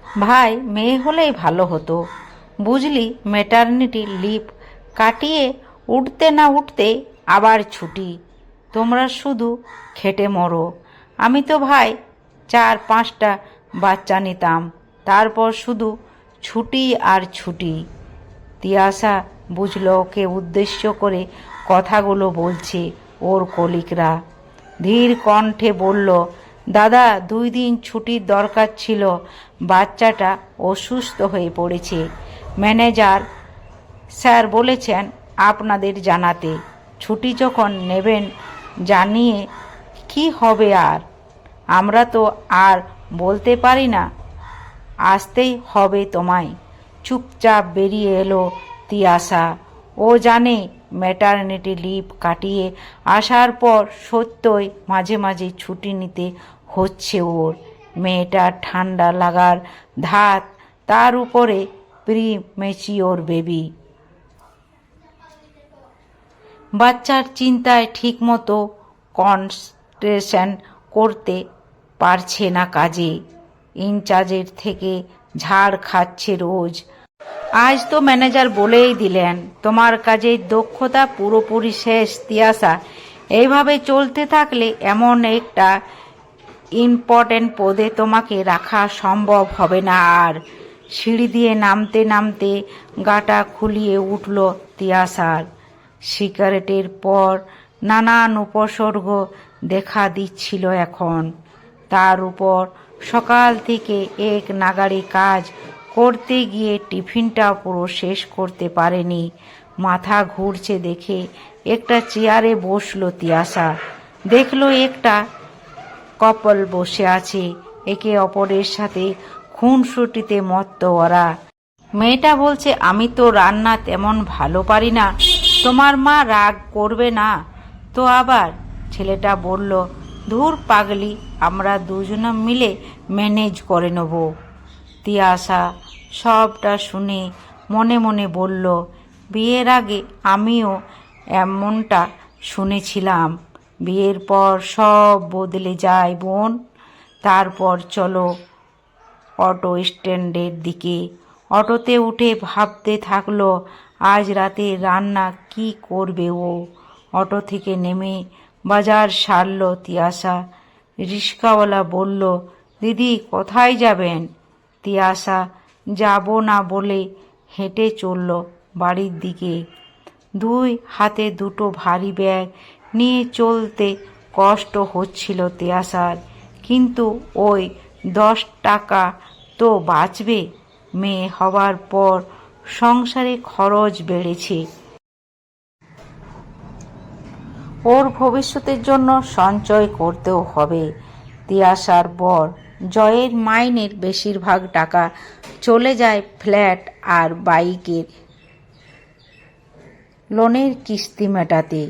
ভাই, মেয়ে হলেই ভালো হতো, বুঝলি। ম্যাটারনিটি লিভ কাটিয়ে উঠতে না উঠতে আবার ছুটি। তোমরা শুধু খেটে মরো। আমি তো ভাই 4-5টা বাচ্চা নিতাম, তারপর শুধু ছুটি আর ছুটি। তিয়াসা বুঝল ওকে উদ্দেশ্য করে কথাগুলো বলছে ওর কলিগরা। ধীর কণ্ঠে বলল, দাদা, 2 দিন ছুটির দরকার ছিল। বাচ্চাটা অসুস্থ হয়ে পড়েছে। ম্যানেজার স্যার বলেছেন আপনাদের জানাতে। ছুটি যখন নেবেন জানিয়ে কি হবে আর? আমরা তো আর বলতে পারি না আসতেই হবে তোমায়। চুপচাপ বেরিয়ে এলো তিয়াসা। ও জানে ম্যাটারনিটি লিভ কাটিয়ে আসার পর সত্যই মাঝে মাঝে ছুটি নিতে হচ্ছে ওর। মেয়েটার ঠান্ডা লাগার ধাত, তার উপরে প্রিমেচিওর বেবি। বাচ্চার চিন্তায় ঠিকমতো কনসেন্ট্রেশন করতে পারছে না কাজে। ইনচার্জের থেকে ঝাড় খাচ্ছে রোজ। আজ তো ম্যানেজার বলেই দিলেন তোমার কাজের দক্ষতা পুরোপুরি শেষ তিয়াসা। এইভাবে চলতে থাকলে এমন একটা ইম্পর্টেন্ট পদে তোমাকে রাখা সম্ভব হবে না আর। সিঁড়ি দিয়ে নামতে নামতে গাটা খুলিয়ে উঠল তিয়াসার। সিগারেটের পর নানান উপসর্গ দেখা দিচ্ছিল এখন। তার উপর সকাল থেকে এক নাগাড়ে কাজ করতে গিয়ে টিফিনটা পুরো শেষ করতে পারেনি। মাথা ঘুরছে দেখে একটা চেয়ারে বসলো তিয়াসা। দেখলো একটা কপল বসে আছে, একে অপরের সাথে খুনসুটিতে মত্ত ওরা। মেয়েটা বলছে, আমি তো রান্না তেমন ভালো পারি না, তোমার মা রাগ করবে না তো আবার? ছেলেটা বলল, ধুর পাগলি, আমরা দুজনে মিলে ম্যানেজ করে নেব। তিয়াসা সবটা শুনে মনে মনে বলল, বিয়ের আগে আমিও এমনটা শুনেছিলাম, বিয়ের পর সব বদলে যায় বোন। তারপর চলো অটো স্ট্যান্ডের দিকে। অটোতে উঠে ভাবতে থাকলো আজ রাতে রান্না কি করবে ও। অটো থেকে নেমে বাজার সারল তিয়াসা। রিক্সাওয়ালা বলল, দিদি কোথায় যাবেন? তিয়াসা যাব না বলে হেঁটে চলল বাড়ির দিকে। 2 হাতে 2টো ভারী ব্যাগ নিয়ে চলতে কষ্ট হচ্ছিল তিয়াসার, কিন্তু ওই 10 টাকা তো বাঁচবে। মেয়ে হবার পর সংসারে খরচ বেড়েছে, ওর ভবিষ্যতের জন্য সঞ্চয় করতেও হবে। তিয়াসার বর জয়ের মাইনের বেশিরভাগ টাকা চলে যায় ফ্ল্যাট আর বাইকের লোনের কিস্তি মেটাতে।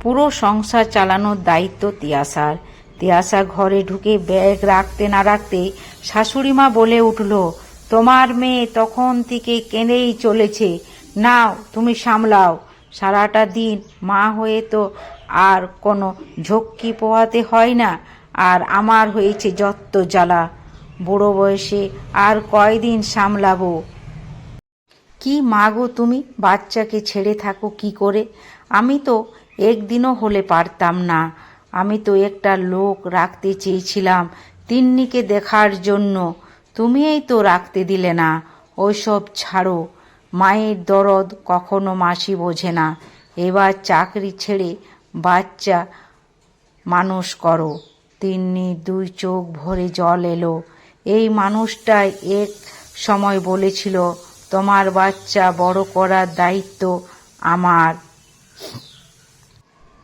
পুরো সংসার চালানোর দায়িত্ব তিয়াসার। তিয়াসা ঘরে ঢুকে ব্যাগ রাখতে না রাখতে শাশুড়িমা বলে উঠল, তোমার মেয়ে তখন থেকে কেঁদেই চলেছে, নাও তুমি সামলাও। সারাটা দিন মা হয়ে তো আর কোনো ঝক্কি পোহাতে হয় না, আর আমার হয়েছে যত জ্বালা। বুড়ো বয়সে আর কয়দিন সামলাবো? কি মা গো তুমি, বাচ্চাকে ছেড়ে থাকো কি করে? আমি তো একদিনও হলে পারতাম না। আমি তো একটা লোক রাখতে চেয়েছিলাম তিন্নিকে দেখার জন্য, তুমিই তো রাখতে দিলে না। ওইসব ছাড়ো, মায়ের দরদ কখনো মাসি বোঝে না। এবার চাকরি ছেড়ে বাচ্চা মানুষ করো। তিন্নির 2 চোখ ভরে জল এলো। এই মানুষটাই এক সময় বলেছিল, তোমার বাচ্চা বড় করার দায়িত্ব আমার।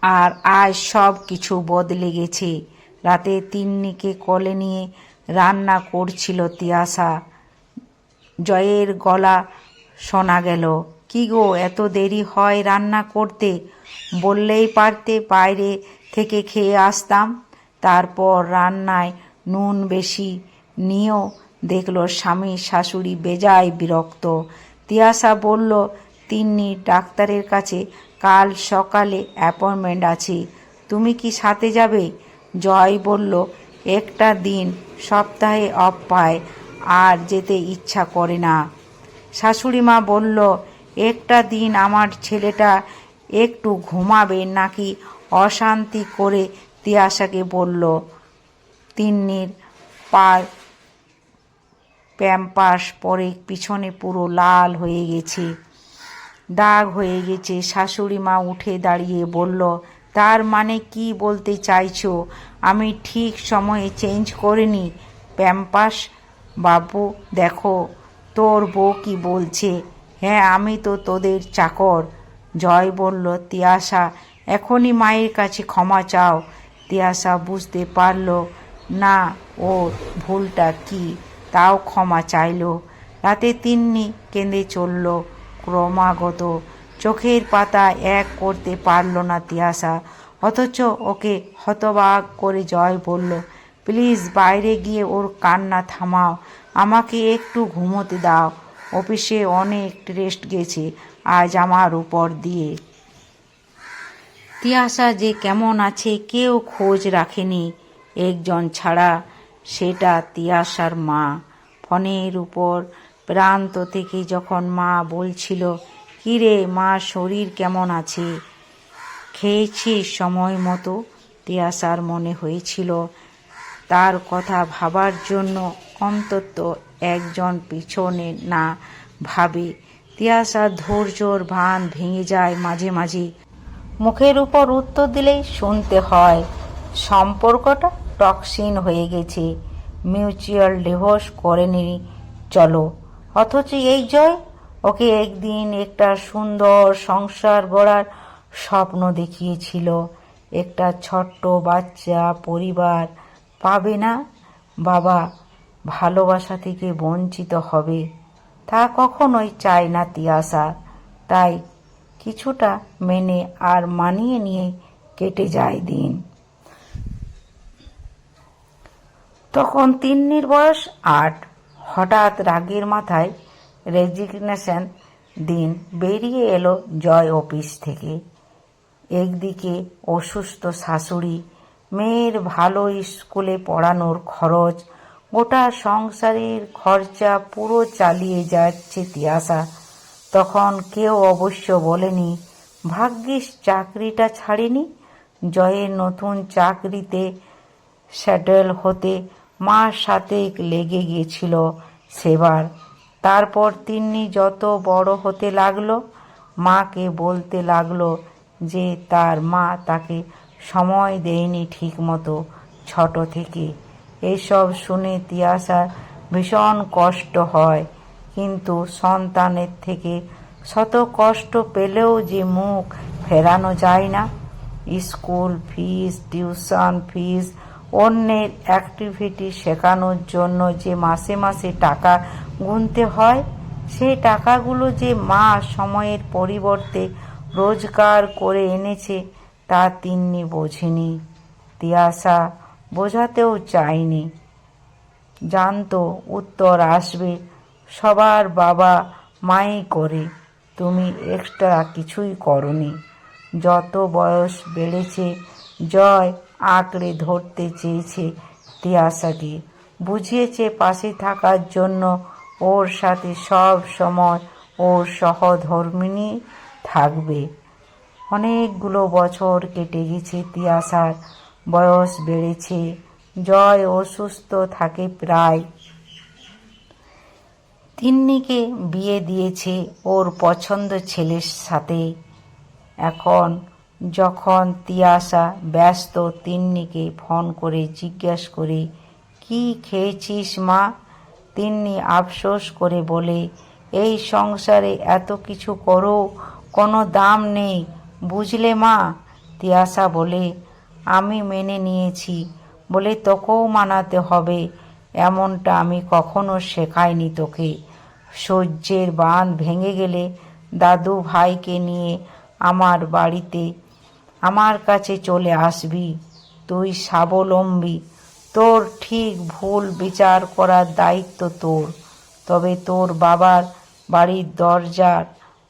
আর আজ সব কিছু বদলে গেছে। রাতে তিন্নিকে কোলে নিয়ে রান্না করছিল তিয়াসা। জয়ের গলা শোনা গেল, কি গো এত দেরি হয় রান্না করতে? বললেই পারতে বাইরে থেকে খেয়ে আসতাম। তারপর রান্নায় নুন বেশি নিয়েও দেখলো স্বামী শাশুড়ি বেজায় বিরক্ত। তিয়াসা বলল, তিন্নি ডাক্তারের কাছে কাল সকালে অ্যাপয়েন্টমেন্ট আছে, তুমি কি সাথে যাবে? জয় বলল, একটা দিন সপ্তাহে অফ পায়, আর যেতে ইচ্ছা করে না। শাশুড়ি মা বলল, একটা দিন আমার ছেলেটা একটু ঘুমাবে নাকি? অশান্তি করে তিয়াশাকে বলল। তিন্নির পার প্যাম্পাস পরে পিছনে পুরো লাল হয়ে গেছে, দাগ হয়ে গেছে। শাশুড়ি মা উঠে দাঁড়িয়ে বলল, তার মানে কি বলতে চাইছো? আমি ঠিক সময়ে চেঞ্জ করিনি প্যাম্পাস? বাবু দেখো তোর বউ কি বলছে। হ্যাঁ, আমি তো তোদের চাকর। জয় বলল, তিয়াশা এখনই মায়ের কাছে ক্ষমা চাও। তিয়াশা বুঝতে পারল না ওর ভুলটা কি, তাও ক্ষমা চাইল। রাতে তিন্নি কেঁদে চলল ক্রমাগত। চোখের পাতা এক করতে পারল না তিয়াশা, অথচ ওকে হতবাক করে জয় বলল, প্লিজ বাইরে গিয়ে ওর কান্না থামাও, আমাকে একটু ঘুমোতে দাও। অফিসে অনেক রেস্ট গেছে আজ আমার উপর দিয়ে। তিয়াশা যে কেমন আছে কেউ খোঁজ রাখেনি, একজন ছাড়া, সেটা তিয়াশার মা। ফোনের উপর প্রান্ত থেকে যখন মা বলছিল, কিরে মা, শরীর কেমন আছে, খেয়েছিস সময় মতো? তিয়াশার মনে হয়েছিল তার কথা ভাবার জন্য অন্তত একজন পিছনে না ভাবে। তিয়াশার ধৈর্যর ভান ভেঙে যায় মাঝে মাঝে। মুখের উপর উত্তর দিলেই শুনতে হয় সম্পর্কটা টক্সিন হয়ে গেছে, মিউচুয়াল ডিভোর্স করে নি চলো। অথচ এই জয় ওকে একদিন একটা সুন্দর সংসার গড়ার স্বপ্ন দেখিয়েছিল। একটা ছোট্ট বাচ্চা পরিবার পাবে না, বাবা ভালোবাসা থেকে বঞ্চিত হবে, তা কখনোই চায় না তিয়াশা। তাই কিছুটা মেনে আর মানিয়ে নিয়ে কেটে যায় দিন। তখন তিন্নির বয়স 8। হঠাৎ রাগের মাথায় রেজিগনেশন দিন বেরিয়ে এলো জয় অফিস থেকে। একদিকে অসুস্থ শাশুড়ি, মেয়ের ভালো স্কুলে পড়ানোর খরচ, গোটা সংসারের খরচা পুরো চালিয়ে যাচ্ছে তিয়াশা। তখন কেউ অবশ্য বলেনি, ভাগ্যিস চাকরিটা ছাড়েনি। জয়ের নতুন চাকরিতে সেটেল হতে মার সাথে লেগে গিয়েছিল সেবার। তারপর তিন্নি যত বড় হতে লাগলো, মাকে বলতে লাগলো যে তার মা তাকে সময় দেয়নি ঠিক মতো ছোট থেকে। এসব শুনে তিয়াশার ভীষণ কষ্ট হয়, কিন্তু সন্তানের থেকে শত কষ্ট পেলেও যে মুখ ফেরানো যায় না। স্কুল ফিস, টিউশন ফিস, অন্যের অ্যাক্টিভিটি শেখানোর জন্য যে মাসে মাসে টাকা গুনতে হয়, সেই টাকাগুলো যে মা সময়ের পরিবর্তে রোজগার করে এনেছে তা তিন্নি বোঝেনি। তিয়াশা বোঝাতেও চায়নি, জানতো উত্তর আসবে, সবার বাবা মাই করে, তুমি এক্সট্রা কিছুই করনি। যত বয়স বেড়েছে জয় আঁকড়ে ধরতে চেয়েছে তিয়াশাকে, বুঝিয়েছে পাশে থাকার জন্য, ওর সাথে সব সময় ওর সহধর্মিণী থাকবে। অনেকগুলো বছর কেটে গেছে, তিয়াশার বয়স বেড়েছে, জয় অসুস্থ থাকে প্রায়। তিন্নিকে বিয়ে দিয়েছে ওর পছন্দ ছেলের সাথে। এখন যখন তিয়াশা ব্যস্ত, তিন্নিকে ফোন করে জিজ্ঞেস করে, কি খেয়েছিস মা? তিন্নি আফসোস করে বলে, এই সংসারে এত কিছু করেও কোনো দাম নেই, বুঝলে মা। তিয়াশা বলে, আমি মেনে নিয়েছি বলে তোকেও মানাতে হবে, এমনটা আমি কখনো শেখাইনি তোকে। সহ্যের বাঁধ ভেঙে গেলে দাদু ভাইকে নিয়ে আমার বাড়িতে আমার কাছে চলে আসবি। তুই স্বাবলম্বী, তোর ঠিক ভুল বিচার করার দায়িত্ব তোর। তবে তোর বাবার বাড়ির দরজা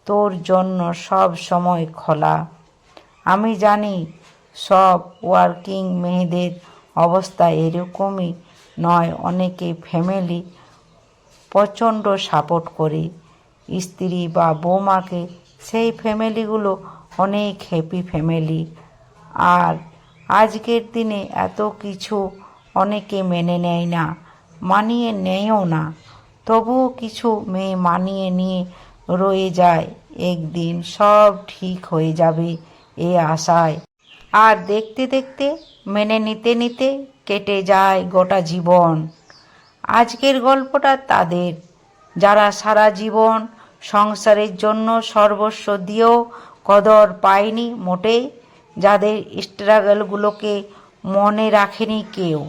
তোর জন্য সব সময় খোলা। আমি জানি সব ওয়ার্কিং মেয়েদের অবস্থা এরকমই নয়, অনেকে ফ্যামিলি প্রচণ্ড সাপোর্ট করে স্ত্রী বা বৌমাকে, সেই ফ্যামিলিগুলো অনেক হ্যাপি ফ্যামিলি। আর আজকের দিনে এত কিছু অনেকে মেনে নেয় না, মানিয়ে নেয়ও না, তবুও কিছু মেয়ে মানিয়ে নিয়ে রয়ে যায় একদিন সব ঠিক হয়ে যাবে এ আশায়। আর দেখতে দেখতে মেনে নিতে নিতে কেটে যায় গোটা জীবন। আজকের গল্পটা তাদের, যারা সারা জীবন সংসারের জন্য সর্বস্ব দিয়েও কদর পায়নি মোটেই, যাদের স্ট্রাগলগুলোকে মনে রাখেনি কেউ।